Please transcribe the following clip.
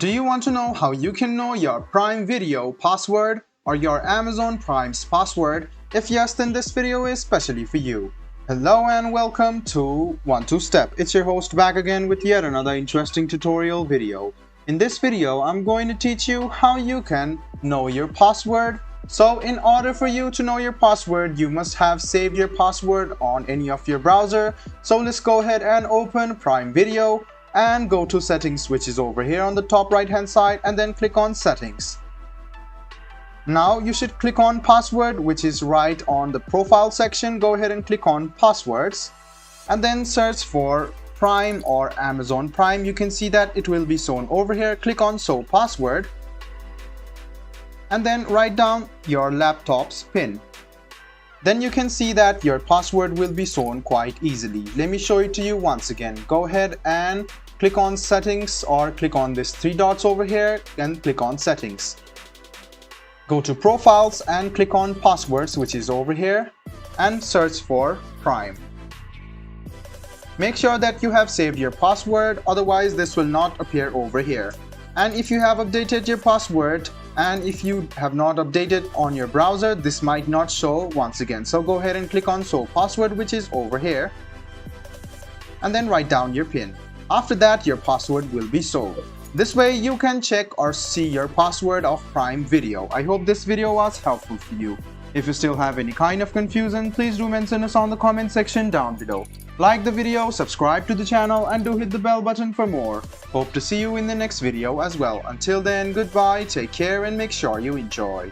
Do you want to know how you can know your Prime Video password or your Amazon Prime's password? If yes, then this video is specially for you. Hello and welcome to 1-2-Step. It's your host back again with yet another interesting tutorial video. In this video, I'm going to teach you how you can know your password. So in order for you to know your password, you must have saved your password on any of your browser. So let's go ahead and open Prime Video and go to settings, which is over here on the top right hand side, and then click on settings. Now you should click on password, which is right on the profile section. Go ahead and click on passwords and then search for Prime or Amazon Prime. You can see that it will be shown over here. Click on show password and then write down your laptop's PIN. Then you can see that your password will be shown quite easily. Let me show it to you once again. Go ahead and click on settings or click on this three dots over here and click on settings. Go to profiles and click on passwords, which is over here, and search for Prime. Make sure that you have saved your password, otherwise this will not appear over here. And if you have updated your password and if you have not updated on your browser, this might not show once again. So go ahead and click on show password, which is over here, and then write down your PIN. After that, your password will be shown. This way you can check or see your password of Prime Video. I hope this video was helpful for you. If you still have any kind of confusion, please do mention us on the comment section down below. Like the video, subscribe to the channel, and do hit the bell button for more. Hope to see you in the next video as well. Until then, goodbye, take care, and make sure you enjoy.